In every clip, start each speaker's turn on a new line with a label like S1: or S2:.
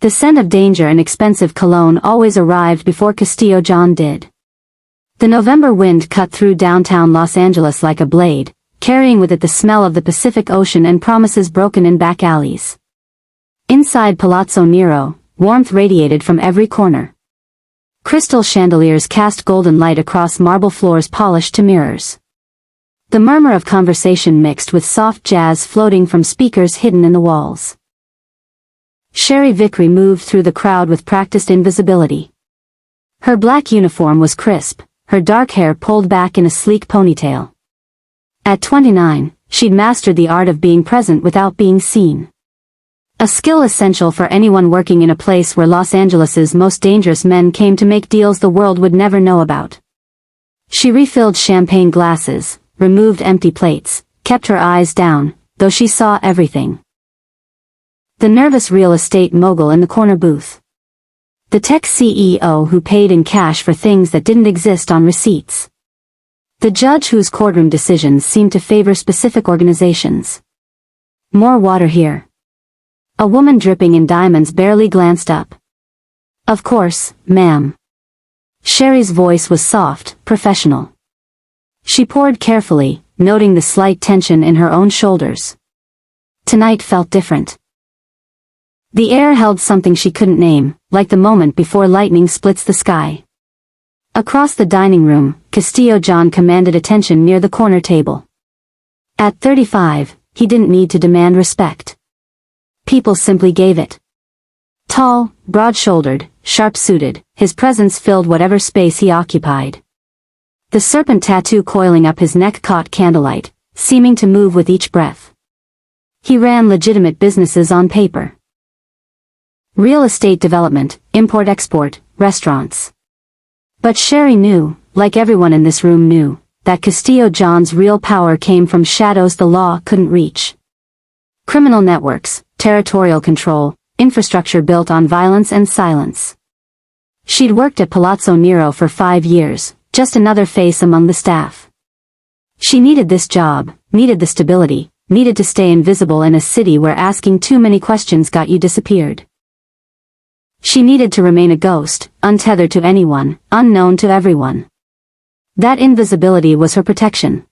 S1: The scent of danger and expensive cologne always arrived before Castillo John did. The November wind cut through downtown Los Angeles like a blade, carrying with it the smell of the Pacific Ocean and promises broken in back alleys. Inside Palazzo Nero, warmth radiated from every corner. Crystal chandeliers cast golden light across marble floors polished to mirrors. The murmur of conversation mixed with soft jazz floating from speakers hidden in the walls. Sheri Vickrey moved through the crowd with practiced invisibility. Her black uniform was crisp, her dark hair pulled back in a sleek ponytail. At 29, she'd mastered the art of being present without being seen. A skill essential for anyone working in a place where Los Angeles's most dangerous men came to make deals the world would never know about. She refilled champagne glasses, removed empty plates, kept her eyes down, though she saw everything. The nervous real estate mogul in the corner booth. The tech CEO who paid in cash for things that didn't exist on receipts. The judge whose courtroom decisions seemed to favor specific organizations. More water here. A woman dripping in diamonds barely glanced up. Of course, ma'am. Sheri's voice was soft, professional. She poured carefully, noting the slight tension in her own shoulders. Tonight felt different. The air held something she couldn't name, like the moment before lightning splits the sky. Across the dining room, Castillo John commanded attention near the corner table. At 35, he didn't need to demand respect. People simply gave it. Tall, broad-shouldered, sharp-suited, his presence filled whatever space he occupied. The serpent tattoo coiling up his neck caught candlelight, seeming to move with each breath. He ran legitimate businesses on paper. Real estate development, import-export, restaurants. But Sheri knew, like everyone in this room knew, that Castillo John's real power came from shadows the law couldn't reach. Criminal networks, territorial control, infrastructure built on violence and silence. She'd worked at Palazzo Nero for 5 years, just another face among the staff. She needed this job, needed the stability, needed to stay invisible in a city where asking too many questions got you disappeared. She needed to remain a ghost, untethered to anyone, unknown to everyone. That invisibility was her protection.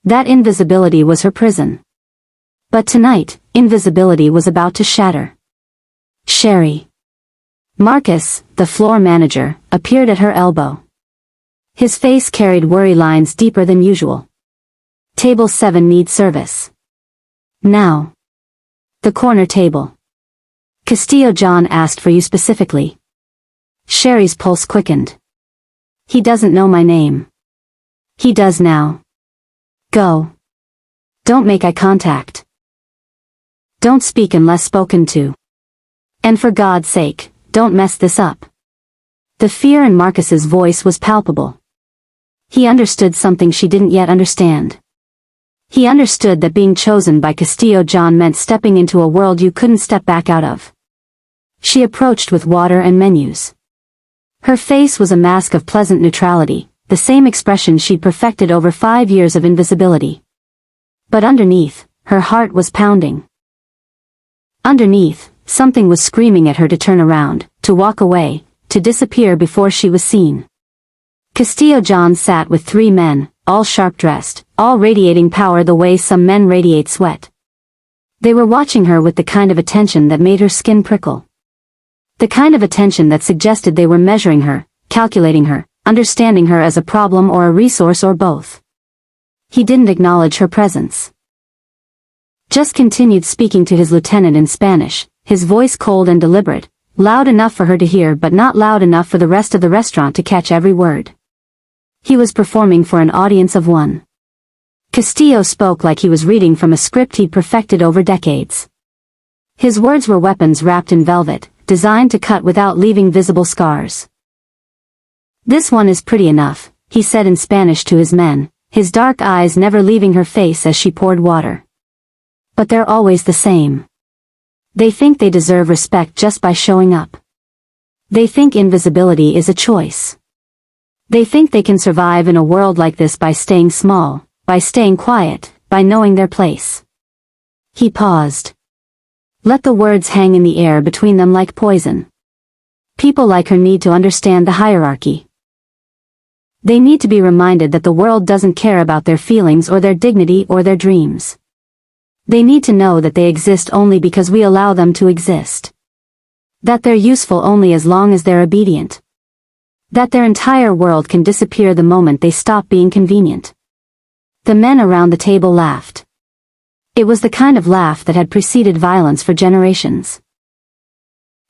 S1: That invisibility was her prison. But tonight, invisibility was about to shatter. Sheri. Marcus, the floor manager, appeared at her elbow. His face carried worry lines deeper than usual. Table 7 needs service. Now. The corner table. Castillo John asked for you specifically. Sheri's pulse quickened. He doesn't know my name. He does now. Go. Don't make eye contact. Don't speak unless spoken to. And for God's sake, don't mess this up. The fear in Marcus's voice was palpable. He understood something she didn't yet understand. He understood that being chosen by Castillo John meant stepping into a world you couldn't step back out of. She approached with water and menus. Her face was a mask of pleasant neutrality, the same expression she'd perfected over 5 years of invisibility. But underneath, her heart was pounding. Underneath, something was screaming at her to turn around, to walk away, to disappear before she was seen. Castillo John sat with 3 men, all sharp-dressed, all radiating power the way some men radiate sweat. They were watching her with the kind of attention that made her skin prickle. The kind of attention that suggested they were measuring her, calculating her, understanding her as a problem or a resource or both. He didn't acknowledge her presence. Just continued speaking to his lieutenant in Spanish, his voice cold and deliberate, loud enough for her to hear but not loud enough for the rest of the restaurant to catch every word. He was performing for an audience of one. Castillo spoke like he was reading from a script he'd perfected over decades. His words were weapons wrapped in velvet, designed to cut without leaving visible scars. This one is pretty enough, he said in Spanish to his men, his dark eyes never leaving her face as she poured water. But they're always the same. They think they deserve respect just by showing up. They think invisibility is a choice. They think they can survive in a world like this by staying small, by staying quiet, by knowing their place. He paused. Let the words hang in the air between them like poison. People like her need to understand the hierarchy. They need to be reminded that the world doesn't care about their feelings or their dignity or their dreams. They need to know that they exist only because we allow them to exist. That they're useful only as long as they're obedient. That their entire world can disappear the moment they stop being convenient. The men around the table laughed. It was the kind of laugh that had preceded violence for generations.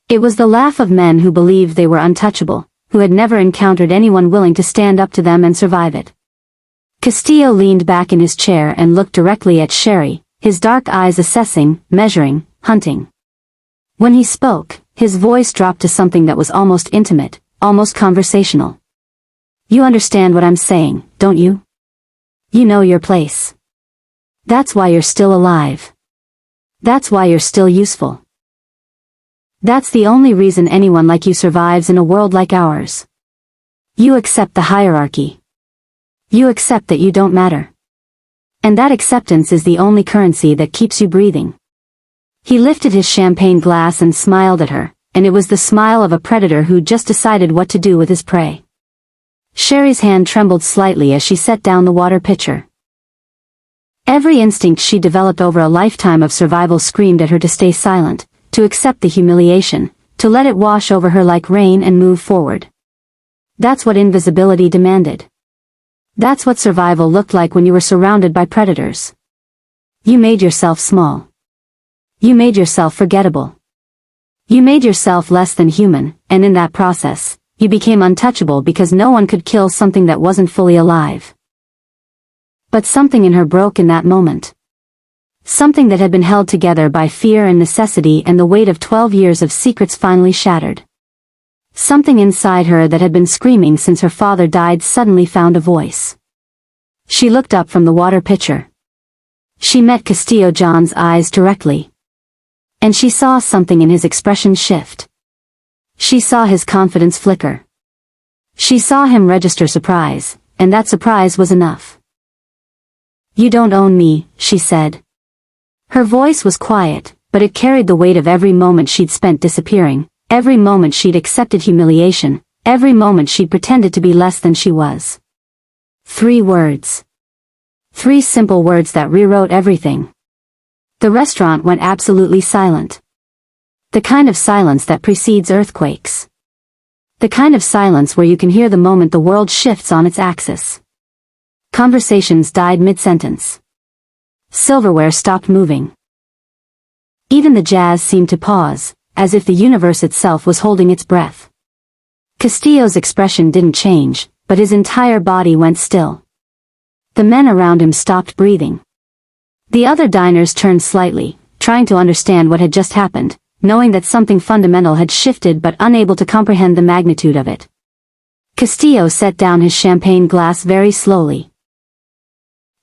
S1: It was the laugh of men who believed they were untouchable, who had never encountered anyone willing to stand up to them and survive it. Castillo leaned back in his chair and looked directly at Sheri, his dark eyes assessing, measuring, hunting. When he spoke, his voice dropped to something that was almost intimate, almost conversational. You understand what I'm saying, don't you? You know your place. That's why you're still alive. That's why you're still useful. That's the only reason anyone like you survives in a world like ours. You accept the hierarchy. You accept that you don't matter. And that acceptance is the only currency that keeps you breathing. He lifted his champagne glass and smiled at her, and it was the smile of a predator who just decided what to do with his prey. Sheri's hand trembled slightly as she set down the water pitcher. Every instinct she developed over a lifetime of survival screamed at her to stay silent, to accept the humiliation, to let it wash over her like rain and move forward. That's what invisibility demanded. That's what survival looked like when you were surrounded by predators. You made yourself small. You made yourself forgettable. You made yourself less than human, and in that process, you became untouchable because no one could kill something that wasn't fully alive. But something in her broke in that moment. Something that had been held together by fear and necessity and the weight of 12 years of secrets finally shattered. Something inside her that had been screaming since her father died suddenly found a voice. She looked up from the water pitcher. She met Castillo John's eyes directly. And she saw something in his expression shift. She saw his confidence flicker. She saw him register surprise, and that surprise was enough. You don't own me, she said. Her voice was quiet, but it carried the weight of every moment she'd spent disappearing, every moment she'd accepted humiliation, every moment she'd pretended to be less than she was. 3 words. 3 simple words that rewrote everything. The restaurant went absolutely silent. The kind of silence that precedes earthquakes. The kind of silence where you can hear the moment the world shifts on its axis. Conversations died mid-sentence. Silverware stopped moving. Even the jazz seemed to pause, as if the universe itself was holding its breath. Castillo's expression didn't change, but his entire body went still. The men around him stopped breathing. The other diners turned slightly, trying to understand what had just happened, knowing that something fundamental had shifted but unable to comprehend the magnitude of it. Castillo set down his champagne glass very slowly.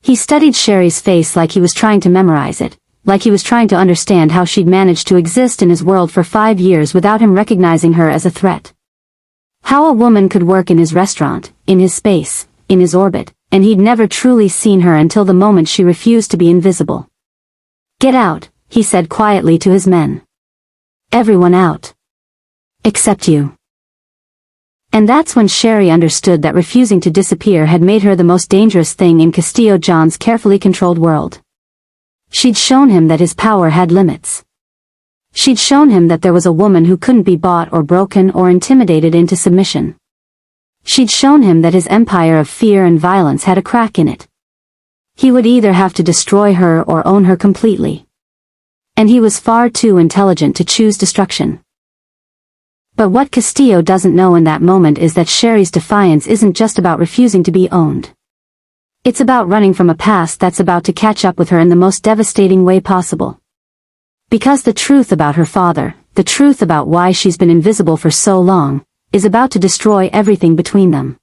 S1: He studied Sheri's face like he was trying to memorize it, like he was trying to understand how she'd managed to exist in his world for 5 years without him recognizing her as a threat. How a woman could work in his restaurant, in his space, in his orbit, and he'd never truly seen her until the moment she refused to be invisible. Get out, he said quietly to his men. Everyone out. Except you. And that's when Sheri understood that refusing to disappear had made her the most dangerous thing in Castillo John's carefully controlled world. She'd shown him that his power had limits. She'd shown him that there was a woman who couldn't be bought or broken or intimidated into submission. She'd shown him that his empire of fear and violence had a crack in it. He would either have to destroy her or own her completely. And he was far too intelligent to choose destruction. But what Castillo doesn't know in that moment is that Sheri's defiance isn't just about refusing to be owned. It's about running from a past that's about to catch up with her in the most devastating way possible. Because the truth about her father, the truth about why she's been invisible for so long, is about to destroy everything between them.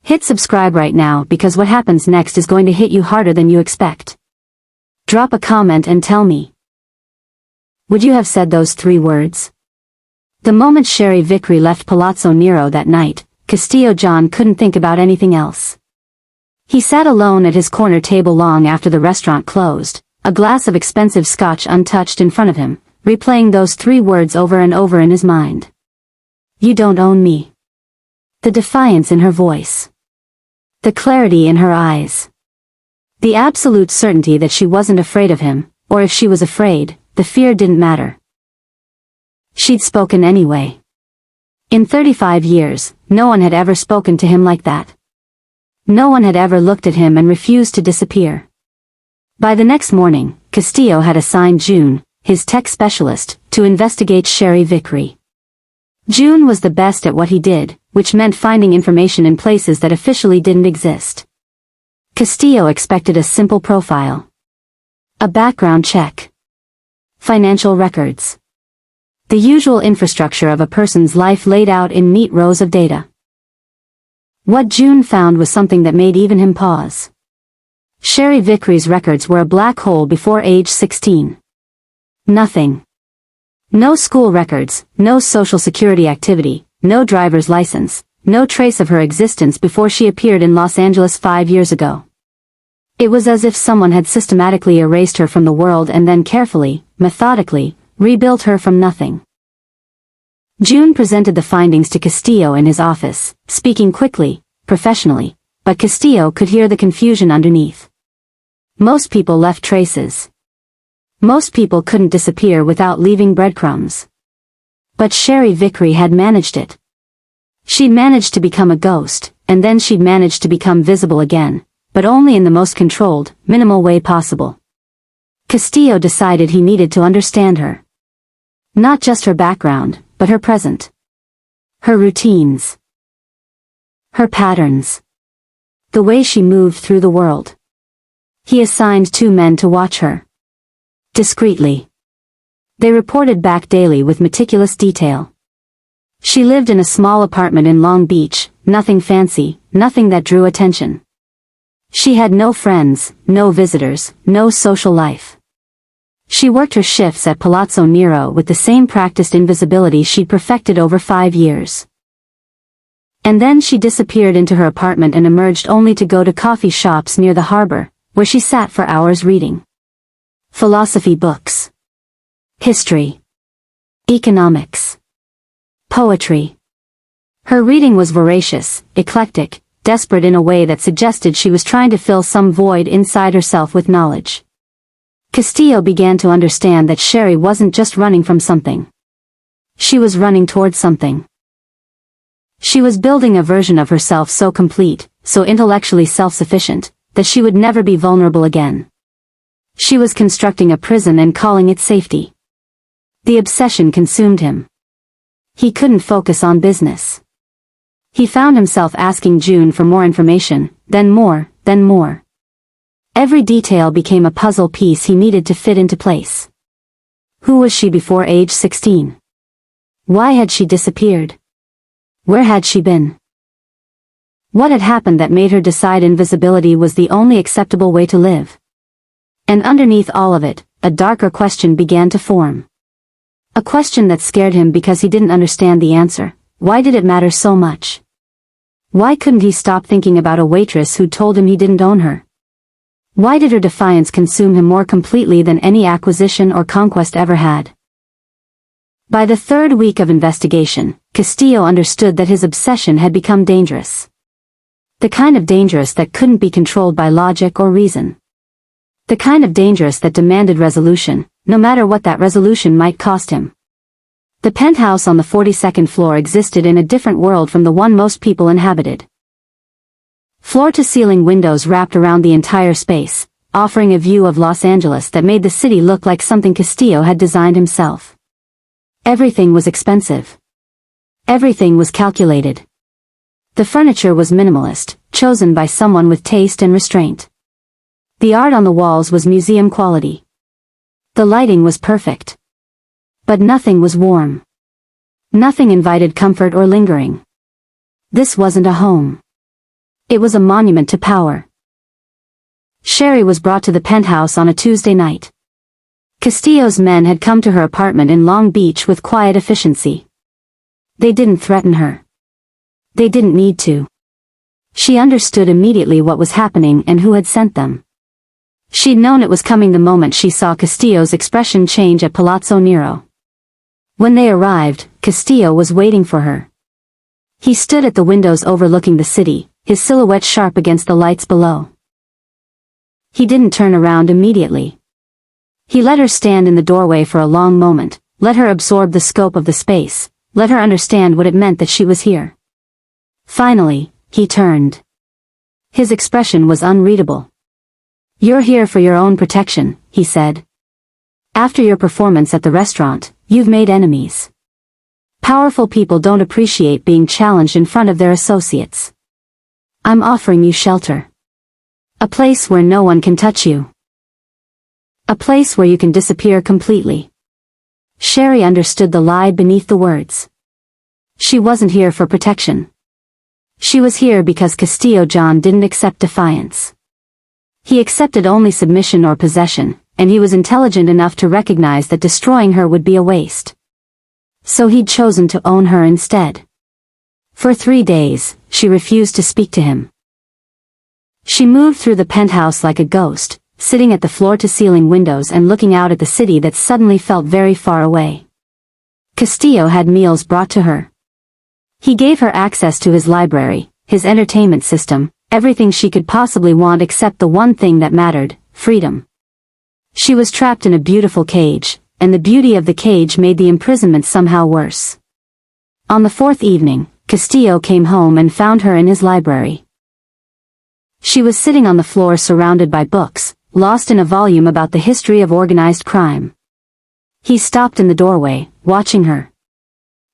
S1: Hit subscribe right now because what happens next is going to hit you harder than you expect. Drop a comment and tell me. Would you have said those 3 words? The moment Sheri Vickrey left Palazzo Nero that night, Castillo John couldn't think about anything else. He sat alone at his corner table long after the restaurant closed, a glass of expensive scotch untouched in front of him, replaying those 3 words over and over in his mind. You don't own me. The defiance in her voice. The clarity in her eyes. The absolute certainty that she wasn't afraid of him, or if she was afraid, the fear didn't matter. She'd spoken anyway. In 35 years, no one had ever spoken to him like that. No one had ever looked at him and refused to disappear. By the next morning, Castillo had assigned June, his tech specialist, to investigate Sheri Vickrey. June was the best at what he did, which meant finding information in places that officially didn't exist. Castillo expected a simple profile. A background check. Financial records. The usual infrastructure of a person's life laid out in neat rows of data. What June found was something that made even him pause. Sheri Vickrey's records were a black hole before age 16. Nothing. No school records, no social security activity, no driver's license, no trace of her existence before she appeared in Los Angeles 5 years ago. It was as if someone had systematically erased her from the world and then carefully, methodically, rebuilt her from nothing. June presented the findings to Castillo in his office, speaking quickly, professionally, but Castillo could hear the confusion underneath. Most people left traces. Most people couldn't disappear without leaving breadcrumbs. But Sheri Vickrey had managed it. She'd managed to become a ghost, and then she'd managed to become visible again, but only in the most controlled, minimal way possible. Castillo decided he needed to understand her. Not just her background, but her present. Her routines. Her patterns. The way she moved through the world. He assigned 2 men to watch her. Discreetly. They reported back daily with meticulous detail. She lived in a small apartment in Long Beach, nothing fancy, nothing that drew attention. She had no friends, no visitors, no social life. She worked her shifts at Palazzo Nero with the same practiced invisibility she'd perfected over 5 years. And then she disappeared into her apartment and emerged only to go to coffee shops near the harbor, where she sat for hours reading. Philosophy books. History. Economics. Poetry. Her reading was voracious, eclectic, desperate in a way that suggested she was trying to fill some void inside herself with knowledge. Castillo began to understand that Sheri wasn't just running from something. She was running towards something. She was building a version of herself so complete, so intellectually self-sufficient, that she would never be vulnerable again. She was constructing a prison and calling it safety. The obsession consumed him. He couldn't focus on business. He found himself asking June for more information, then more, then more. Every detail became a puzzle piece he needed to fit into place. Who was she before age 16? Why had she disappeared? Where had she been? What had happened that made her decide invisibility was the only acceptable way to live? And underneath all of it, a darker question began to form. A question that scared him because he didn't understand the answer. Why did it matter so much? Why couldn't he stop thinking about a waitress who told him he didn't own her? Why did her defiance consume him more completely than any acquisition or conquest ever had? By the 3rd week of investigation, Castillo understood that his obsession had become dangerous. The kind of dangerous that couldn't be controlled by logic or reason. The kind of dangerous that demanded resolution, no matter what that resolution might cost him. The penthouse on the 42nd floor existed in a different world from the one most people inhabited. Floor-to-ceiling windows wrapped around the entire space, offering a view of Los Angeles that made the city look like something Castillo had designed himself. Everything was expensive. Everything was calculated. The furniture was minimalist, chosen by someone with taste and restraint. The art on the walls was museum quality. The lighting was perfect. But nothing was warm. Nothing invited comfort or lingering. This wasn't a home. It was a monument to power. Sheri was brought to the penthouse on a Tuesday night. Castillo's men had come to her apartment in Long Beach with quiet efficiency. They didn't threaten her. They didn't need to. She understood immediately what was happening and who had sent them. She'd known it was coming the moment she saw Castillo's expression change at Palazzo Nero. When they arrived, Castillo was waiting for her. He stood at the windows overlooking the city, his silhouette sharp against the lights below. He didn't turn around immediately. He let her stand in the doorway for a long moment, let her absorb the scope of the space, let her understand what it meant that she was here. Finally, he turned. His expression was unreadable. "You're here for your own protection," he said. "After your performance at the restaurant, you've made enemies. Powerful people don't appreciate being challenged in front of their associates. I'm offering you shelter. A place where no one can touch you. A place where you can disappear completely." Sheri understood the lie beneath the words. She wasn't here for protection. She was here because Castillo John didn't accept defiance. He accepted only submission or possession, and he was intelligent enough to recognize that destroying her would be a waste. So he'd chosen to own her instead. For 3 days, she refused to speak to him. She moved through the penthouse like a ghost, sitting at the floor-to-ceiling windows and looking out at the city that suddenly felt very far away. Castillo had meals brought to her. He gave her access to his library, his entertainment system, everything she could possibly want except the one thing that mattered, freedom. She was trapped in a beautiful cage, and the beauty of the cage made the imprisonment somehow worse. On the 4th evening, Castillo came home and found her in his library. She was sitting on the floor surrounded by books, lost in a volume about the history of organized crime. He stopped in the doorway, watching her.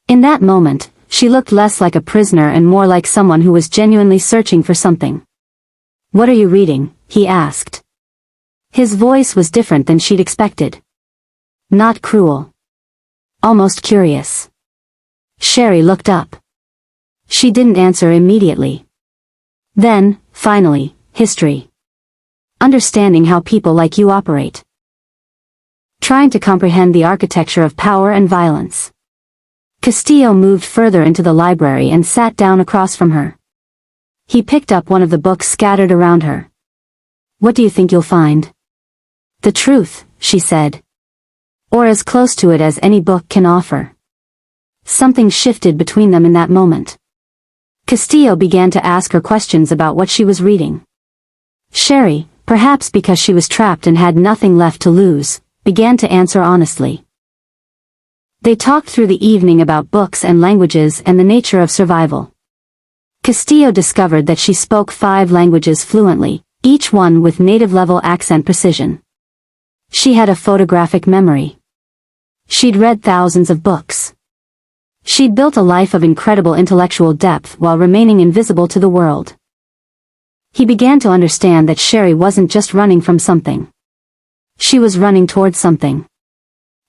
S1: In that moment, she looked less like a prisoner and more like someone who was genuinely searching for something. "What are you reading?" he asked. His voice was different than she'd expected. Not cruel. Almost curious. Sheri looked up. She didn't answer immediately. Then, finally, history. Understanding how people like you operate. Trying to comprehend the architecture of power and violence. Castillo moved further into the library and sat down across from her. He picked up one of the books scattered around her. "What do you think you'll find?" "The truth," she said. "Or as close to it as any book can offer." Something shifted between them in that moment. Castillo began to ask her questions about what she was reading. Sheri, perhaps because she was trapped and had nothing left to lose, began to answer honestly. They talked through the evening about books and languages and the nature of survival. Castillo discovered that she spoke 5 languages fluently, each one with native-level accent precision. She had a photographic memory. She'd read thousands of books. She'd built a life of incredible intellectual depth while remaining invisible to the world. He began to understand that Sheri wasn't just running from something. She was running towards something.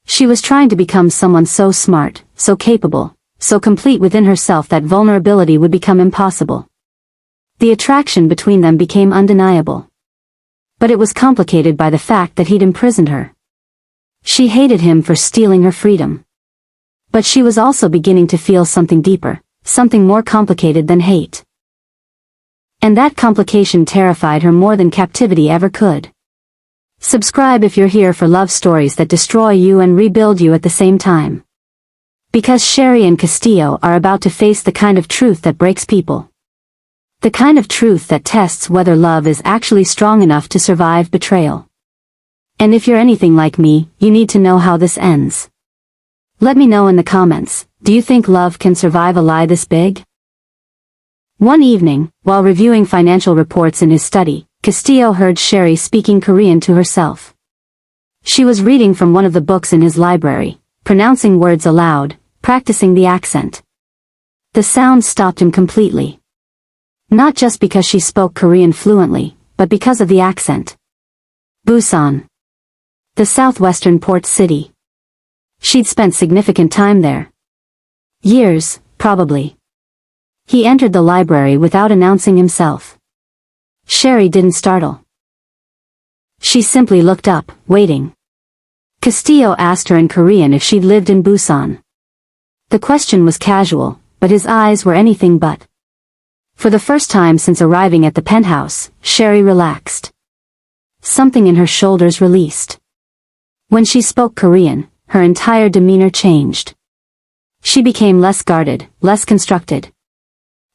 S1: She was trying to become someone so smart, so capable, so complete within herself that vulnerability would become impossible. The attraction between them became undeniable. But it was complicated by the fact that he'd imprisoned her. She hated him for stealing her freedom. But she was also beginning to feel something deeper, something more complicated than hate. And that complication terrified her more than captivity ever could. Subscribe if you're here for love stories that destroy you and rebuild you at the same time. Because Sheri and Castillo are about to face the kind of truth that breaks people. The kind of truth that tests whether love is actually strong enough to survive betrayal. And if you're anything like me, you need to know how this ends. Let me know in the comments, do you think love can survive a lie this big? One evening, while reviewing financial reports in his study, Castillo heard Sheri speaking Korean to herself. She was reading from one of the books in his library, pronouncing words aloud, practicing the accent. The sound stopped him completely. Not just because she spoke Korean fluently, but because of the accent. Busan. The southwestern port city. She'd spent significant time there. Years, probably. He entered the library without announcing himself. Sheri didn't startle. She simply looked up, waiting. Castillo asked her in Korean if she'd lived in Busan. The question was casual, but his eyes were anything but. For the first time since arriving at the penthouse, Sheri relaxed. something in her shoulders released. When she spoke Korean, her entire demeanor changed. She became less guarded, less constructed.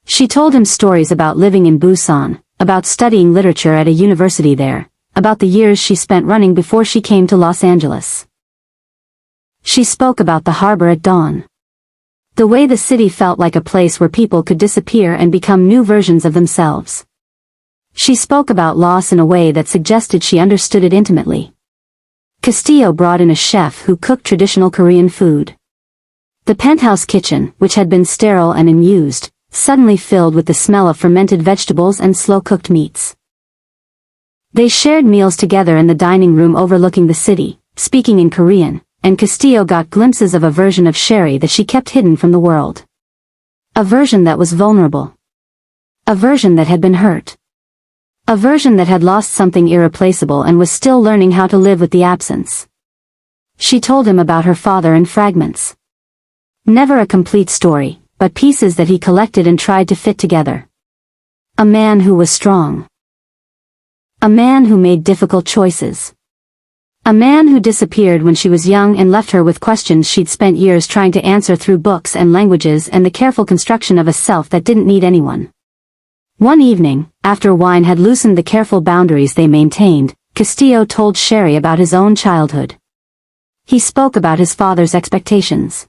S1: She told him stories about living in Busan, about studying literature at a university there, about the years she spent running before she came to Los Angeles. She spoke about the harbor at dawn. The way the city felt like a place where people could disappear and become new versions of themselves. She spoke about loss in a way that suggested she understood it intimately. Castillo brought in a chef who cooked traditional Korean food. The penthouse kitchen, which had been sterile and unused, suddenly filled with the smell of fermented vegetables and slow-cooked meats. They shared meals together in the dining room overlooking the city, speaking in Korean, and Castillo got glimpses of a version of Sheri that she kept hidden from the world. A version that was vulnerable. A version that had been hurt. A version that had lost something irreplaceable and was still learning how to live with the absence. She told him about her father in fragments. Never a complete story, but pieces that he collected and tried to fit together. A man who was strong. A man who made difficult choices. A man who disappeared when she was young and left her with questions she'd spent years trying to answer through books and languages and the careful construction of a self that didn't need anyone. One evening, after wine had loosened the careful boundaries they maintained, Castillo told Sheri about his own childhood. He spoke about his father's expectations.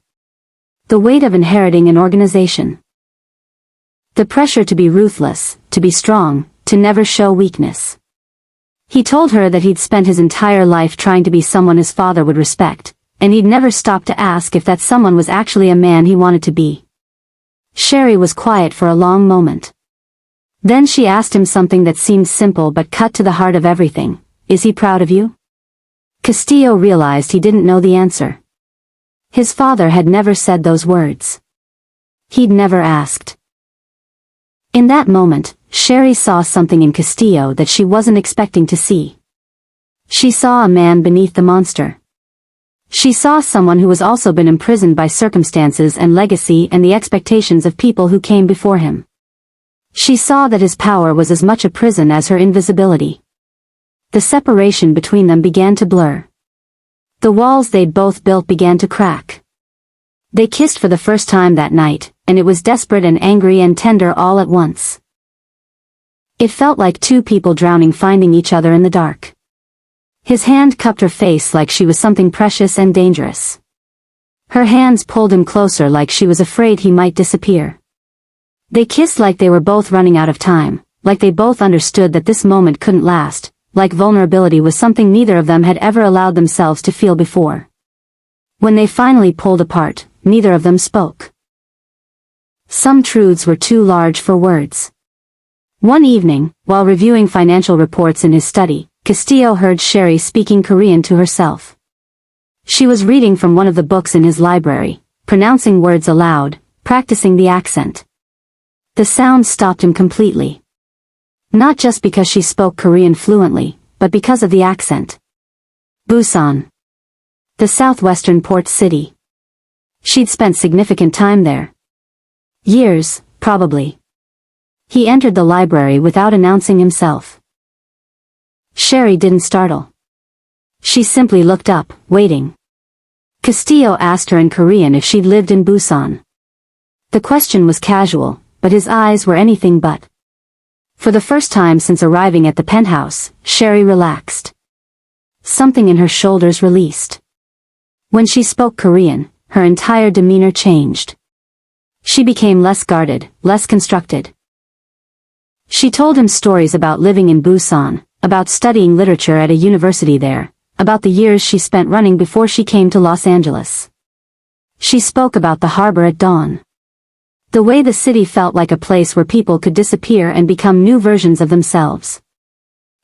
S1: The weight of inheriting an organization. The pressure to be ruthless, to be strong, to never show weakness. He told her that he'd spent his entire life trying to be someone his father would respect, and he'd never stopped to ask if that someone was actually a man he wanted to be. Sheri was quiet for a long moment. Then she asked him something that seemed simple but cut to the heart of everything. Is he proud of you? Castillo realized he didn't know the answer. His father had never said those words. He'd never asked. In that moment, Sheri saw something in Castillo that she wasn't expecting to see. She saw a man beneath the monster. She saw someone who was also been imprisoned by circumstances and legacy and the expectations of people who came before him. She saw that his power was as much a prison as her invisibility. The separation between them began to blur. The walls they'd both built began to crack. They kissed for the first time that night, and it was desperate and angry and tender all at once. It felt like two people drowning finding each other in the dark. His hand cupped her face like she was something precious and dangerous. Her hands pulled him closer like she was afraid he might disappear. They kissed like they were both running out of time, like they both understood that this moment couldn't last, like vulnerability was something neither of them had ever allowed themselves to feel before. When they finally pulled apart, neither of them spoke. Some truths were too large for words. One evening, while reviewing financial reports in his study, Castillo heard Sheri speaking Korean to herself. She was reading from one of the books in his library, pronouncing words aloud, practicing the accent. The sound stopped him completely. Not just because she spoke Korean fluently, but because of the accent. Busan. The southwestern port city. She'd spent significant time there. Years, probably. He entered the library without announcing himself. Sheri didn't startle. She simply looked up, waiting. Castillo asked her in Korean if she'd lived in Busan. The question was casual, but his eyes were anything but. For the first time since arriving at the penthouse, Sheri relaxed. Something in her shoulders released. When she spoke Korean, her entire demeanor changed. She became less guarded, less constructed. She told him stories about living in Busan, about studying literature at a university there, about the years she spent running before she came to Los Angeles. She spoke about the harbor at dawn. The way the city felt like a place where people could disappear and become new versions of themselves.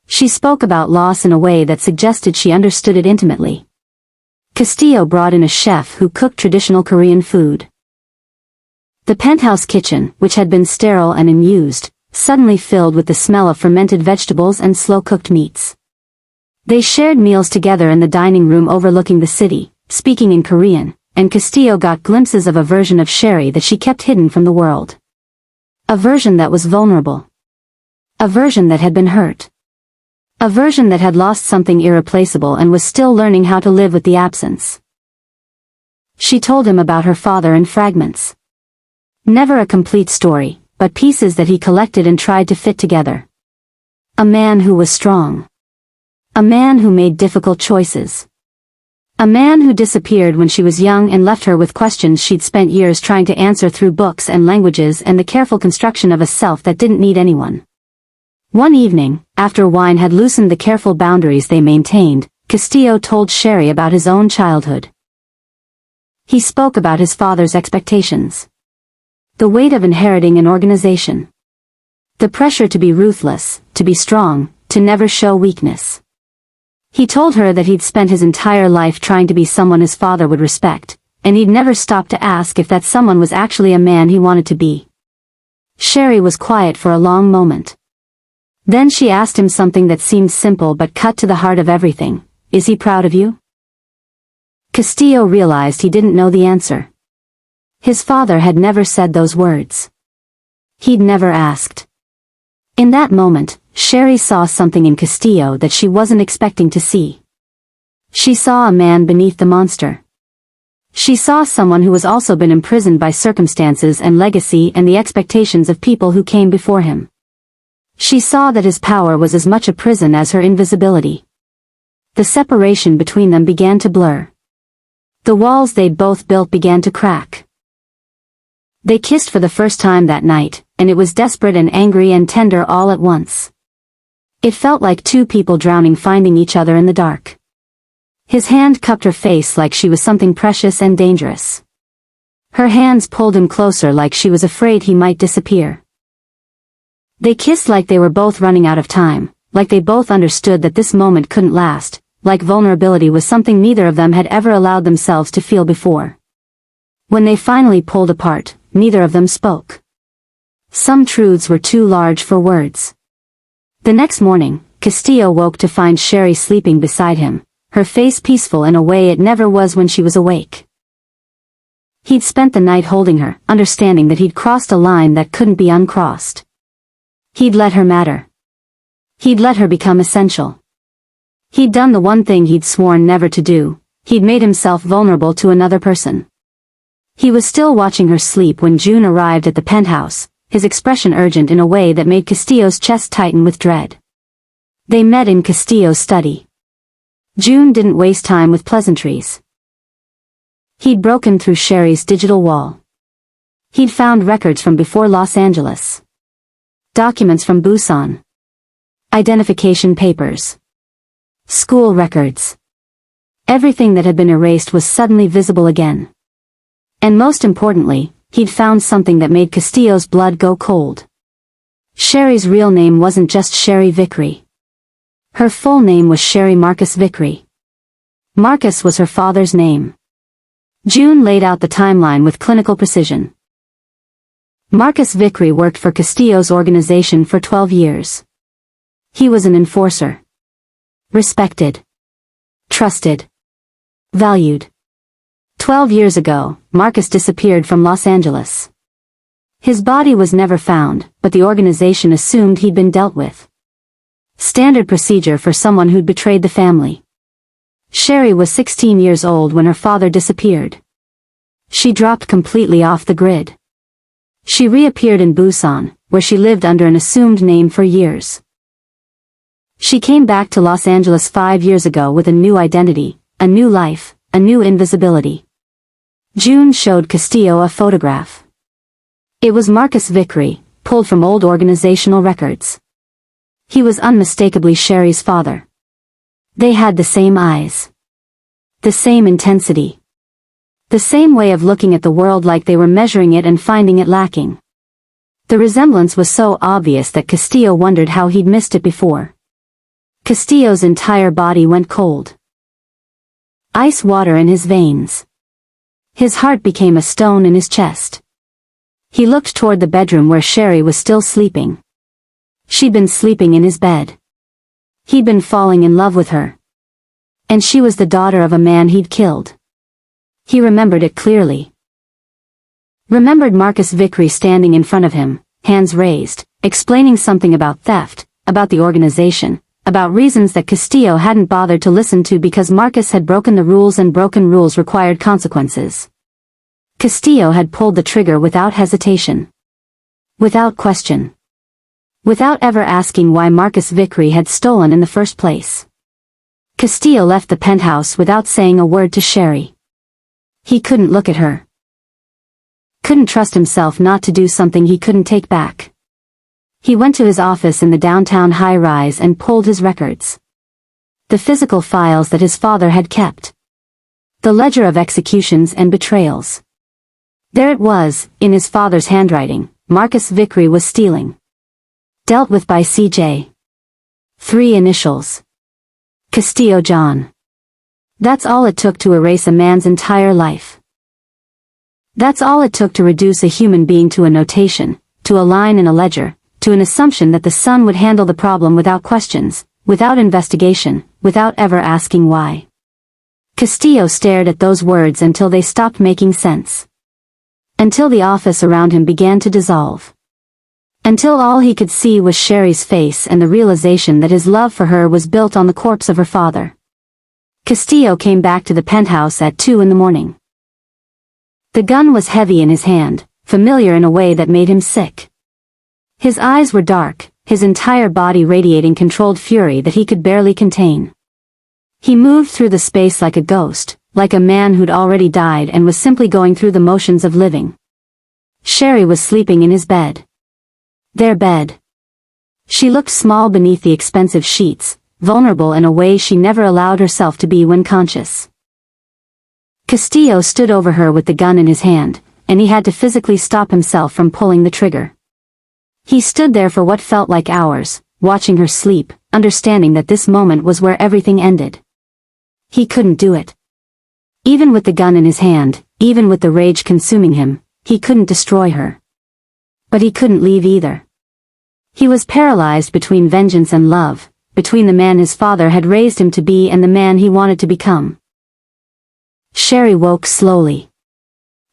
S1: She spoke about loss in a way that suggested she understood it intimately. Castillo brought in a chef who cooked traditional Korean food. The penthouse kitchen, which had been sterile and unused, suddenly filled with the smell of fermented vegetables and slow-cooked meats. They shared meals together in the dining room overlooking the city, speaking in Korean, and Castillo got glimpses of a version of Sheri that she kept hidden from the world. A version that was vulnerable. A version that had been hurt. A version that had lost something irreplaceable and was still learning how to live with the absence. She told him about her father in fragments. Never a complete story, but pieces that he collected and tried to fit together. A man who was strong. A man who made difficult choices. A man who disappeared when she was young and left her with questions she'd spent years trying to answer through books and languages and the careful construction of a self that didn't need anyone. One evening, after wine had loosened the careful boundaries they maintained, Castillo told Sheri about his own childhood. He spoke about his father's expectations. The weight of inheriting an organization. The pressure to be ruthless, to be strong, to never show weakness. He told her that he'd spent his entire life trying to be someone his father would respect, and he'd never stopped to ask if that someone was actually a man he wanted to be. Sheri was quiet for a long moment. Then she asked him something that seemed simple but cut to the heart of everything. Is he proud of you? Castillo realized he didn't know the answer. His father had never said those words. He'd never asked. In that moment, Sheri saw something in Castillo that she wasn't expecting to see. She saw a man beneath the monster. She saw someone who was also been imprisoned by circumstances and legacy and the expectations of people who came before him. She saw that his power was as much a prison as her invisibility. The separation between them began to blur. The walls they'd both built began to crack. They kissed for the first time that night, and it was desperate and angry and tender all at once. It felt like two people drowning finding each other in the dark. His hand cupped her face like she was something precious and dangerous. Her hands pulled him closer like she was afraid he might disappear. They kissed like they were both running out of time, like they both understood that this moment couldn't last, like vulnerability was something neither of them had ever allowed themselves to feel before. When they finally pulled apart, neither of them spoke. Some truths were too large for words. The next morning, Castillo woke to find Sheri sleeping beside him, her face peaceful in a way it never was when she was awake. He'd spent the night holding her, understanding that he'd crossed a line that couldn't be uncrossed. He'd let her matter. He'd let her become essential. He'd done the one thing he'd sworn never to do. He'd made himself vulnerable to another person. He was still watching her sleep when June arrived at the penthouse, his expression urgent in a way that made Castillo's chest tighten with dread. They met in Castillo's study. June didn't waste time with pleasantries. He'd broken through Sheri's digital wall. He'd found records from before Los Angeles. Documents from Busan. Identification papers. School records. Everything that had been erased was suddenly visible again. And most importantly, he'd found something that made Castillo's blood go cold. Sheri's real name wasn't just Sheri Vickrey. Her full name was Sheri Marcus Vickrey. Marcus was her father's name. June laid out the timeline with clinical precision. Marcus Vickrey worked for Castillo's organization for 12 years. He was an enforcer. Respected. Trusted. Valued. 12 years ago, Marcus disappeared from Los Angeles. His body was never found, but the organization assumed he'd been dealt with. Standard procedure for someone who'd betrayed the family. Sheri was 16 years old when her father disappeared. She dropped completely off the grid. She reappeared in Busan, where she lived under an assumed name for years. She came back to Los Angeles 5 years ago with a new identity, a new life, a new invisibility. June showed Castillo a photograph. It was Marcus Vickrey, pulled from old organizational records. He was unmistakably Sheri's father. They had the same eyes. The same intensity. The same way of looking at the world, like they were measuring it and finding it lacking. The resemblance was so obvious that Castillo wondered how he'd missed it before. Castillo's entire body went cold. Ice water in his veins. His heart became a stone in his chest. He looked toward the bedroom where Sheri was still sleeping. She'd been sleeping in his bed. He'd been falling in love with her. And she was the daughter of a man he'd killed. He remembered it clearly. Remembered Marcus Vickrey standing in front of him, hands raised, explaining something about theft, about the organization, about reasons that Castillo hadn't bothered to listen to because Marcus had broken the rules and broken rules required consequences. Castillo had pulled the trigger without hesitation. Without question. Without ever asking why Marcus Vickrey had stolen in the first place. Castillo left the penthouse without saying a word to Sheri. He couldn't look at her. Couldn't trust himself not to do something he couldn't take back. He went to his office in the downtown high-rise and pulled his records. The physical files that his father had kept. The ledger of executions and betrayals. There it was, in his father's handwriting, Marcus Vickrey was stealing. Dealt with by C.J. 3 initials. Castillo John. That's all it took to erase a man's entire life. That's all it took to reduce a human being to a notation, to a line in a ledger, to an assumption that the son would handle the problem without questions, without investigation, without ever asking why. Castillo stared at those words until they stopped making sense. Until the office around him began to dissolve. Until all he could see was Sheri's face and the realization that his love for her was built on the corpse of her father. Castillo came back to the penthouse at 2 in the morning. The gun was heavy in his hand, familiar in a way that made him sick. His eyes were dark, his entire body radiating controlled fury that he could barely contain. He moved through the space like a ghost, like a man who'd already died and was simply going through the motions of living. Sheri was sleeping in his bed. Their bed. She looked small beneath the expensive sheets, vulnerable in a way she never allowed herself to be when conscious. Castillo stood over her with the gun in his hand, and he had to physically stop himself from pulling the trigger. He stood there for what felt like hours, watching her sleep, understanding that this moment was where everything ended. He couldn't do it. Even with the gun in his hand, even with the rage consuming him, he couldn't destroy her. But he couldn't leave either. He was paralyzed between vengeance and love, between the man his father had raised him to be and the man he wanted to become. Sheri woke slowly.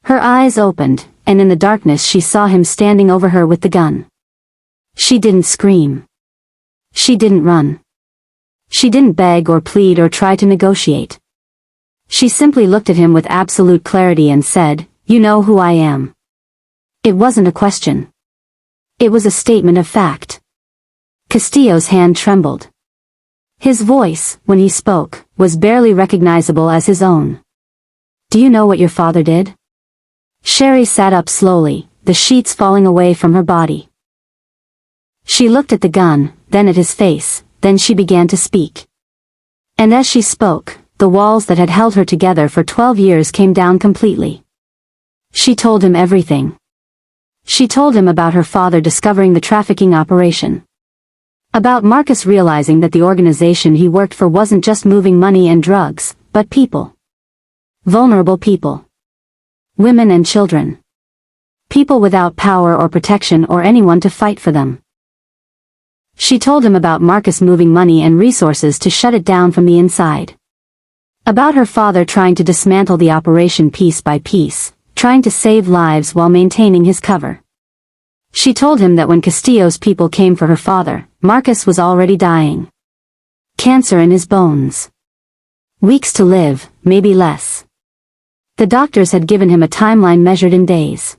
S1: Her eyes opened, and in the darkness she saw him standing over her with the gun. She didn't scream. She didn't run. She didn't beg or plead or try to negotiate. She simply looked at him with absolute clarity and said, "You know who I am." It wasn't a question. It was a statement of fact. Castillo's hand trembled. His voice, when he spoke, was barely recognizable as his own. "Do you know what your father did?" Sheri sat up slowly, the sheets falling away from her body. She looked at the gun, then at his face, then she began to speak. And as she spoke, the walls that had held her together for 12 years came down completely. She told him everything. She told him about her father discovering the trafficking operation. About Marcus realizing that the organization he worked for wasn't just moving money and drugs, but people. Vulnerable people. Women and children. People without power or protection or anyone to fight for them. She told him about Marcus moving money and resources to shut it down from the inside. About her father trying to dismantle the operation piece by piece, trying to save lives while maintaining his cover. She told him that when Castillo's people came for her father, Marcus was already dying. Cancer in his bones. Weeks to live, maybe less. The doctors had given him a timeline measured in days.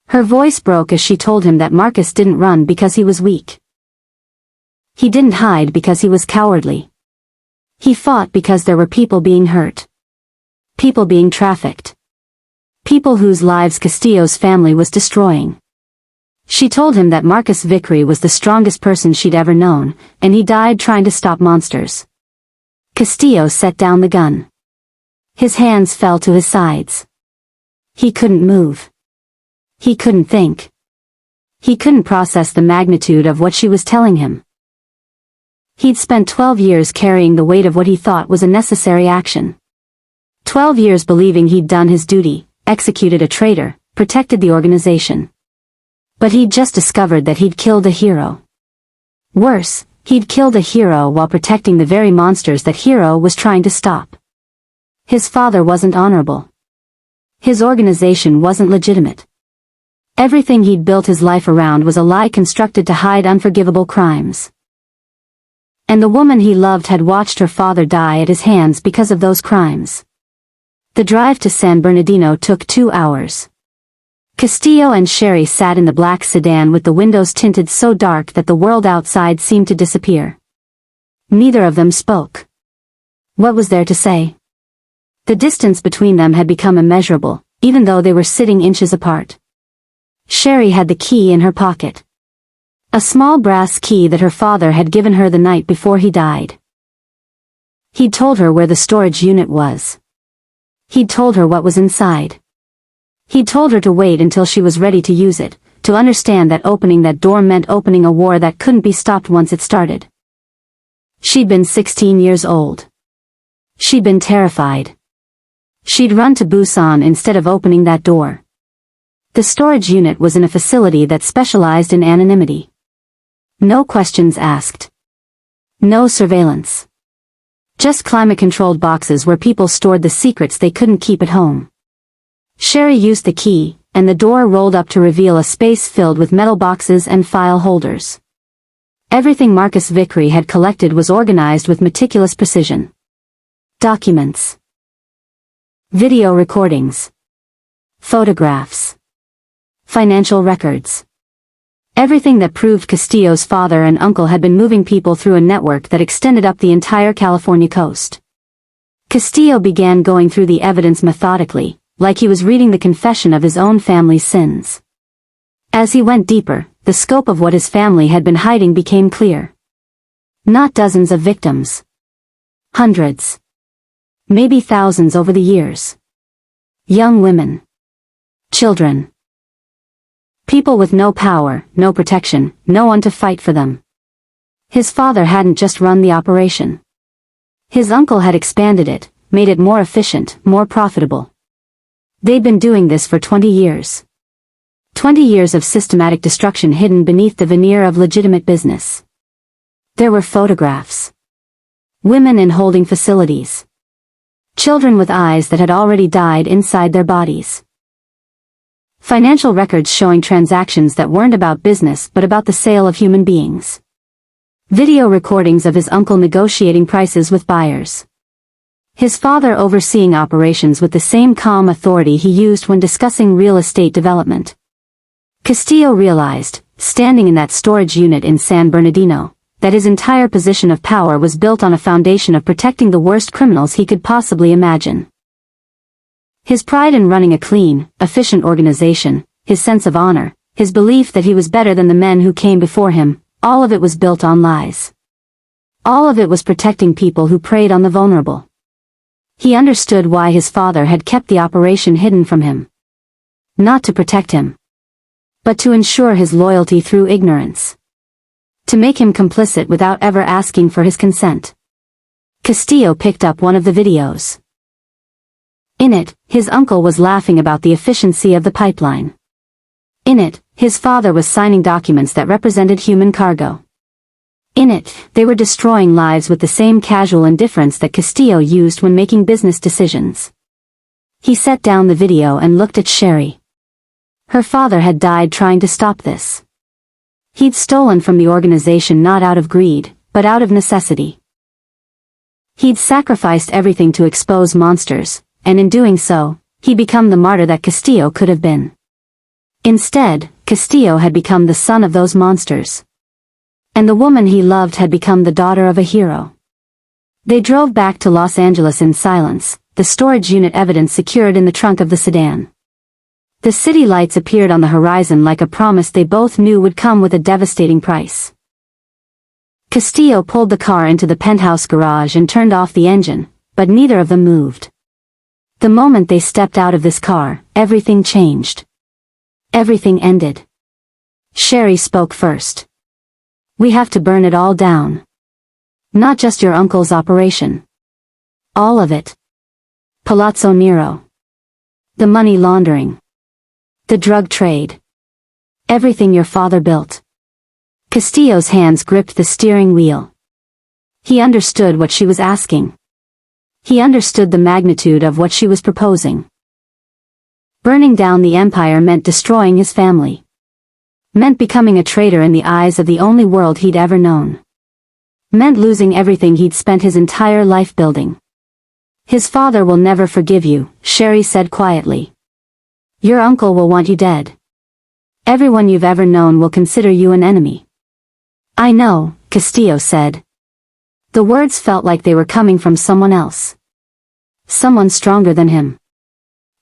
S1: Her voice broke as she told him that Marcus didn't run because he was weak. He didn't hide because he was cowardly. He fought because there were people being hurt. People being trafficked. People whose lives Castillo's family was destroying. She told him that Marcus Vickrey was the strongest person she'd ever known, and he died trying to stop monsters. Castillo set down the gun. His hands fell to his sides. He couldn't move. He couldn't think. He couldn't process the magnitude of what she was telling him. He'd spent 12 years carrying the weight of what he thought was a necessary action. 12 years believing he'd done his duty, executed a traitor, protected the organization. But he'd just discovered that he'd killed a hero. Worse, he'd killed a hero while protecting the very monsters that hero was trying to stop. His father wasn't honorable. His organization wasn't legitimate. Everything he'd built his life around was a lie constructed to hide unforgivable crimes. And the woman he loved had watched her father die at his hands because of those crimes. The drive to San Bernardino took 2 hours. Castillo and Sheri sat in the black sedan with the windows tinted so dark that the world outside seemed to disappear. Neither of them spoke. What was there to say? The distance between them had become immeasurable, even though they were sitting inches apart. Sheri had the key in her pocket. A small brass key that her father had given her the night before he died. He'd told her where the storage unit was. He'd told her what was inside. He'd told her to wait until she was ready to use it, to understand that opening that door meant opening a war that couldn't be stopped once it started. She'd been 16 years old. She'd been terrified. She'd run to Busan instead of opening that door. The storage unit was in a facility that specialized in anonymity. No questions asked. No surveillance. Just climate-controlled boxes where people stored the secrets they couldn't keep at home. Sheri used the key, and the door rolled up to reveal a space filled with metal boxes and file holders. Everything Marcus Vickrey had collected was organized with meticulous precision. Documents. Video recordings. Photographs. Financial records. Everything that proved Castillo's father and uncle had been moving people through a network that extended up the entire California coast. Castillo began going through the evidence methodically, like he was reading the confession of his own family's sins. As he went deeper, the scope of what his family had been hiding became clear. Not dozens of victims. Hundreds. Maybe thousands over the years. Young women. Children. People with no power, no protection, no one to fight for them. His father hadn't just run the operation. His uncle had expanded it, made it more efficient, more profitable. They'd been doing this for 20 years. 20 years of systematic destruction hidden beneath the veneer of legitimate business. There were photographs. Women in holding facilities. Children with eyes that had already died inside their bodies. Financial records showing transactions that weren't about business but about the sale of human beings. Video recordings of his uncle negotiating prices with buyers. His father overseeing operations with the same calm authority he used when discussing real estate development. Castillo realized, standing in that storage unit in San Bernardino, that his entire position of power was built on a foundation of protecting the worst criminals he could possibly imagine. His pride in running a clean, efficient organization, his sense of honor, his belief that he was better than the men who came before him, all of it was built on lies. All of it was protecting people who preyed on the vulnerable. He understood why his father had kept the operation hidden from him. Not to protect him, but to ensure his loyalty through ignorance. To make him complicit without ever asking for his consent. Castillo picked up one of the videos. In it, his uncle was laughing about the efficiency of the pipeline. In it, his father was signing documents that represented human cargo. In it, they were destroying lives with the same casual indifference that Castillo used when making business decisions. He set down the video and looked at Sheri. Her father had died trying to stop this. He'd stolen from the organization not out of greed, but out of necessity. He'd sacrificed everything to expose monsters, and in doing so, he'd become the martyr that Castillo could have been. Instead, Castillo had become the son of those monsters. And the woman he loved had become the daughter of a hero. They drove back to Los Angeles in silence, the storage unit evidence secured in the trunk of the sedan. The city lights appeared on the horizon like a promise they both knew would come with a devastating price. Castillo pulled the car into the penthouse garage and turned off the engine, but neither of them moved. The moment they stepped out of this car, everything changed. Everything ended. Sheri spoke first. We have to burn it all down. Not just your uncle's operation. All of it. Palazzo Nero. The money laundering. The drug trade. Everything your father built. Castillo's hands gripped the steering wheel. He understood what she was asking. He understood the magnitude of what she was proposing. Burning down the empire meant destroying his family. Meant becoming a traitor in the eyes of the only world he'd ever known. Meant losing everything he'd spent his entire life building. His father will never forgive you, Sheri said quietly. Your uncle will want you dead. Everyone you've ever known will consider you an enemy. I know, Castillo said. The words felt like they were coming from someone else. Someone stronger than him.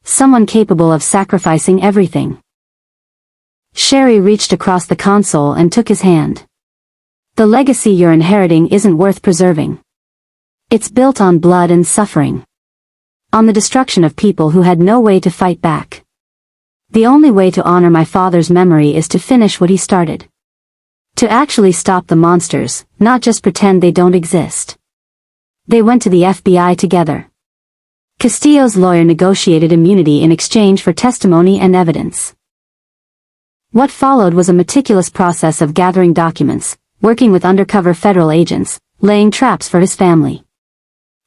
S1: Someone capable of sacrificing everything. Sheri reached across the console and took his hand. The legacy you're inheriting isn't worth preserving. It's built on blood and suffering. On the destruction of people who had no way to fight back. The only way to honor my father's memory is to finish what he started. To actually stop the monsters, not just pretend they don't exist. They went to the FBI together. Castillo's lawyer negotiated immunity in exchange for testimony and evidence. What followed was a meticulous process of gathering documents, working with undercover federal agents, laying traps for his family.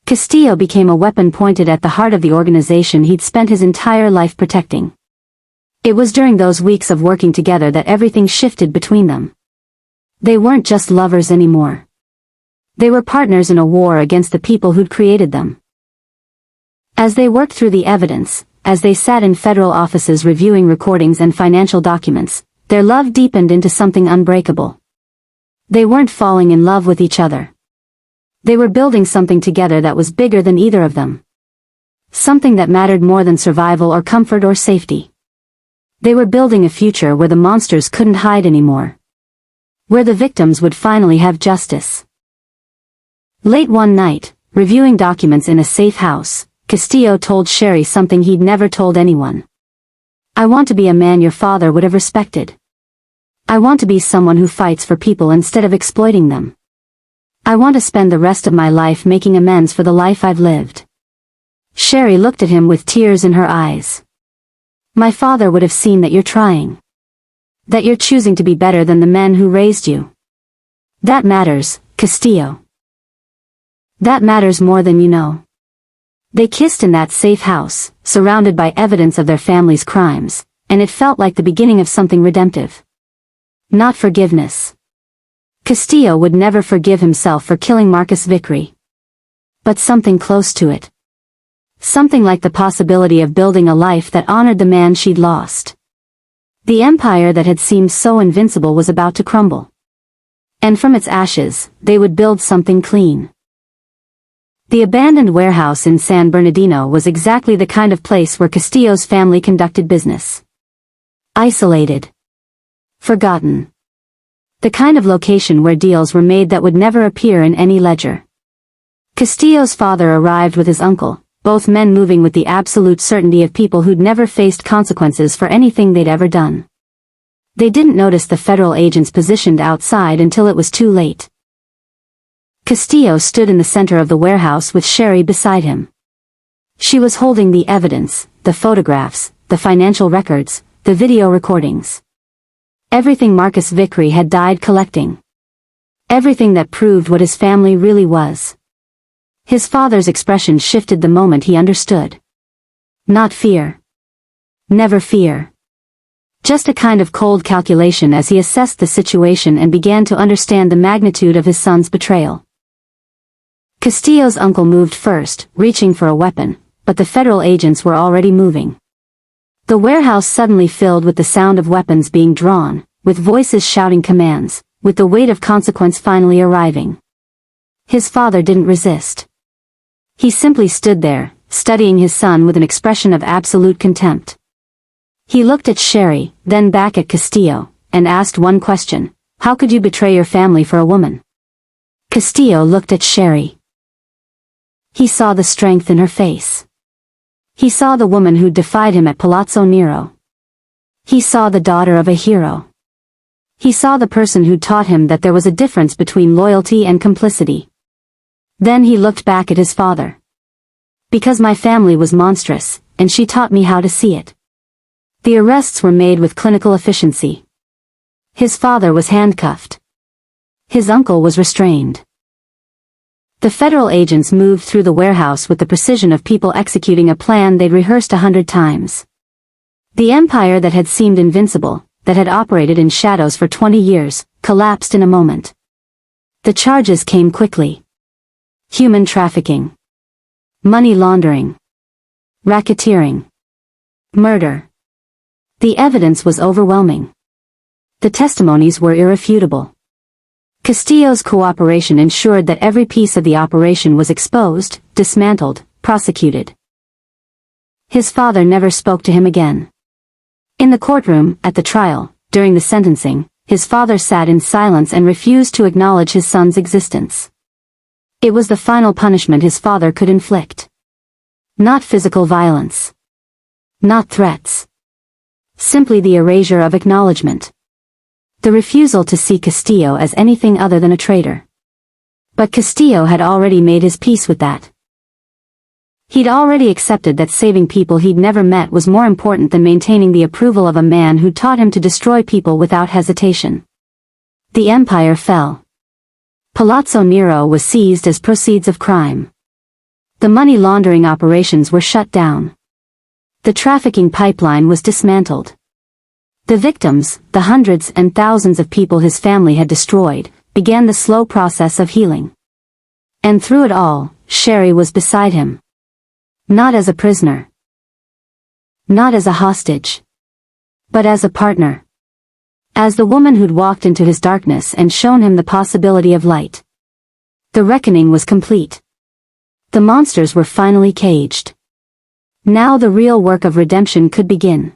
S1: Castillo became a weapon pointed at the heart of the organization he'd spent his entire life protecting. It was during those weeks of working together that everything shifted between them. They weren't just lovers anymore. They were partners in a war against the people who'd created them. As they worked through the evidence, as they sat in federal offices reviewing recordings and financial documents, their love deepened into something unbreakable. They weren't falling in love with each other. They were building something together that was bigger than either of them. Something that mattered more than survival or comfort or safety. They were building a future where the monsters couldn't hide anymore. Where the victims would finally have justice. Late one night, reviewing documents in a safe house, Castillo told Sheri something he'd never told anyone. I want to be a man your father would have respected. I want to be someone who fights for people instead of exploiting them. I want to spend the rest of my life making amends for the life I've lived. Sheri looked at him with tears in her eyes. My father would have seen that you're trying. That you're choosing to be better than the men who raised you. That matters, Castillo. That matters more than you know. They kissed in that safe house, surrounded by evidence of their family's crimes, and it felt like the beginning of something redemptive. Not forgiveness. Castillo would never forgive himself for killing Marcus Vickrey. But something close to it. Something like the possibility of building a life that honored the man she'd lost. The empire that had seemed so invincible was about to crumble. And from its ashes, they would build something clean. The abandoned warehouse in San Bernardino was exactly the kind of place where Castillo's family conducted business. Isolated. Forgotten. The kind of location where deals were made that would never appear in any ledger. Castillo's father arrived with his uncle, both men moving with the absolute certainty of people who'd never faced consequences for anything they'd ever done. They didn't notice the federal agents positioned outside until it was too late. Castillo stood in the center of the warehouse with Sheri beside him. She was holding the evidence, the photographs, the financial records, the video recordings. Everything Marcus Vickrey had died collecting. Everything that proved what his family really was. His father's expression shifted the moment he understood. Not fear. Never fear. Just a kind of cold calculation as he assessed the situation and began to understand the magnitude of his son's betrayal. Castillo's uncle moved first, reaching for a weapon, but the federal agents were already moving. The warehouse suddenly filled with the sound of weapons being drawn, with voices shouting commands, with the weight of consequence finally arriving. His father didn't resist. He simply stood there, studying his son with an expression of absolute contempt. He looked at Sheri, then back at Castillo, and asked one question: how could you betray your family for a woman? Castillo looked at Sheri. He saw the strength in her face. He saw the woman who defied him at Palazzo Nero. He saw the daughter of a hero. He saw the person who taught him that there was a difference between loyalty and complicity. Then he looked back at his father. Because my family was monstrous, and she taught me how to see it. The arrests were made with clinical efficiency. His father was handcuffed. His uncle was restrained. The federal agents moved through the warehouse with the precision of people executing a plan they'd rehearsed 100 times. The empire that had seemed invincible, that had operated in shadows for 20 years, collapsed in a moment. The charges came quickly. Human trafficking. Money laundering. Racketeering. Murder. The evidence was overwhelming. The testimonies were irrefutable. Castillo's cooperation ensured that every piece of the operation was exposed, dismantled, prosecuted. His father never spoke to him again. In the courtroom, at the trial, during the sentencing, his father sat in silence and refused to acknowledge his son's existence. It was the final punishment his father could inflict. Not physical violence. Not threats. Simply the erasure of acknowledgement. The refusal to see Castillo as anything other than a traitor. But Castillo had already made his peace with that. He'd already accepted that saving people he'd never met was more important than maintaining the approval of a man who taught him to destroy people without hesitation. The empire fell. Palazzo Nero was seized as proceeds of crime. The money laundering operations were shut down. The trafficking pipeline was dismantled. The victims, the hundreds and thousands of people his family had destroyed, began the slow process of healing. And through it all, Sheri was beside him. Not as a prisoner. Not as a hostage. But as a partner. As the woman who'd walked into his darkness and shown him the possibility of light. The reckoning was complete. The monsters were finally caged. Now the real work of redemption could begin.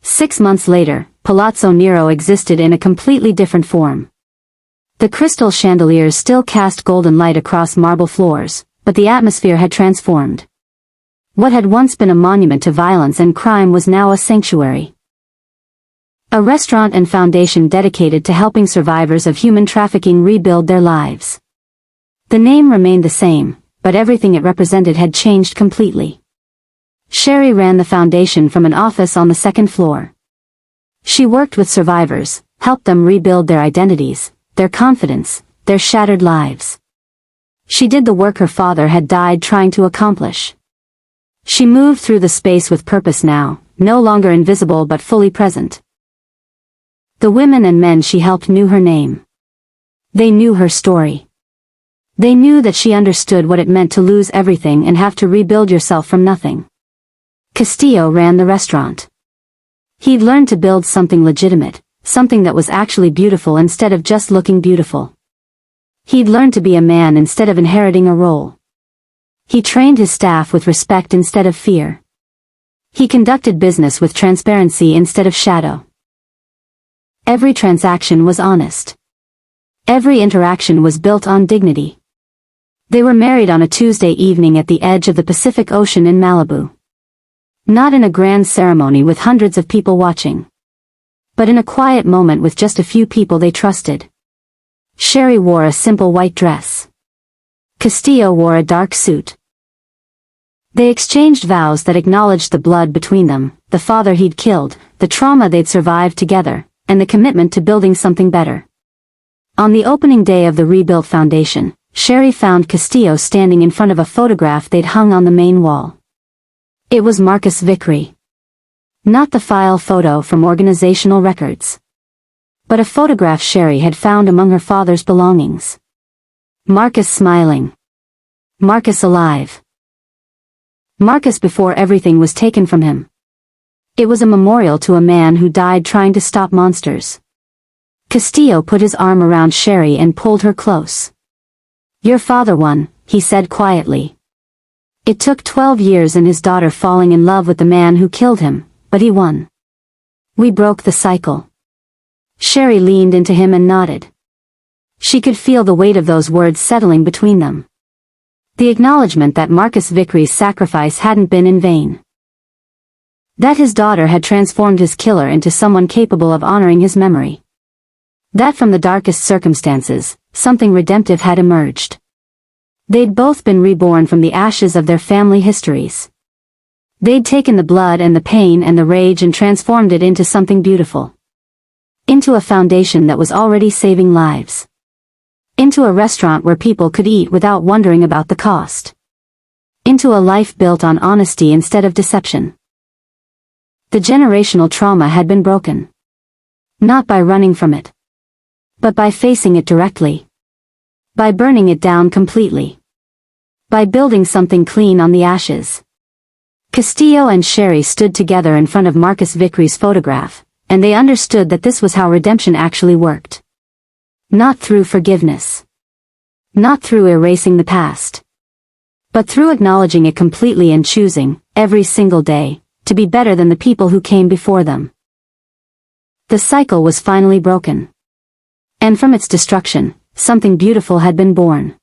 S1: 6 months later, Palazzo Nero existed in a completely different form. The crystal chandeliers still cast golden light across marble floors, but the atmosphere had transformed. What had once been a monument to violence and crime was now a sanctuary. A restaurant and foundation dedicated to helping survivors of human trafficking rebuild their lives. The name remained the same, but everything it represented had changed completely. Sheri ran the foundation from an office on the second floor. She worked with survivors, helped them rebuild their identities, their confidence, their shattered lives. She did the work her father had died trying to accomplish. She moved through the space with purpose now, no longer invisible but fully present. The women and men she helped knew her name. They knew her story. They knew that she understood what it meant to lose everything and have to rebuild yourself from nothing. Castillo ran the restaurant. He'd learned to build something legitimate, something that was actually beautiful instead of just looking beautiful. He'd learned to be a man instead of inheriting a role. He trained his staff with respect instead of fear. He conducted business with transparency instead of shadow. Every transaction was honest. Every interaction was built on dignity. They were married on a Tuesday evening at the edge of the Pacific Ocean in Malibu. Not in a grand ceremony with hundreds of people watching. But in a quiet moment with just a few people they trusted. Sheri wore a simple white dress. Castillo wore a dark suit. They exchanged vows that acknowledged the blood between them, the father he'd killed, the trauma they'd survived together, and the commitment to building something better. On the opening day of the rebuilt foundation, Sheri found Castillo standing in front of a photograph they'd hung on the main wall. It was Marcus Vickrey. Not the file photo from organizational records. But a photograph Sheri had found among her father's belongings. Marcus smiling. Marcus alive. Marcus before everything was taken from him. It was a memorial to a man who died trying to stop monsters. Castillo put his arm around Sheri and pulled her close. Your father won, he said quietly. It took 12 years and his daughter falling in love with the man who killed him, but he won. We broke the cycle. Sheri leaned into him and nodded. She could feel the weight of those words settling between them. The acknowledgement that Marcus Vickrey's sacrifice hadn't been in vain. That his daughter had transformed his killer into someone capable of honoring his memory. That from the darkest circumstances, something redemptive had emerged. They'd both been reborn from the ashes of their family histories. They'd taken the blood and the pain and the rage and transformed it into something beautiful. Into a foundation that was already saving lives. Into a restaurant where people could eat without wondering about the cost. Into a life built on honesty instead of deception. The generational trauma had been broken. Not by running from it. But by facing it directly. By burning it down completely. By building something clean on the ashes. Castillo and Sheri stood together in front of Marcus Vickrey's photograph, and they understood that this was how redemption actually worked. Not through forgiveness. Not through erasing the past. But through acknowledging it completely and choosing, every single day, to be better than the people who came before them. The cycle was finally broken. And from its destruction, something beautiful had been born.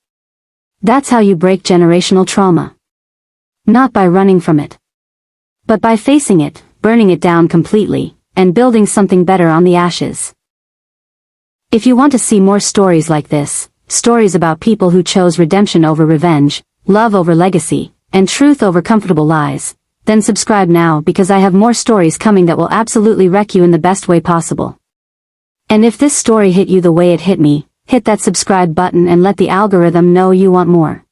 S1: That's how you break generational trauma. Not by running from it. But by facing it, burning it down completely, and building something better on the ashes. If you want to see more stories like this, stories about people who chose redemption over revenge, love over legacy, and truth over comfortable lies, then subscribe now because I have more stories coming that will absolutely wreck you in the best way possible. And if this story hit you the way it hit me, hit that subscribe button and let the algorithm know you want more.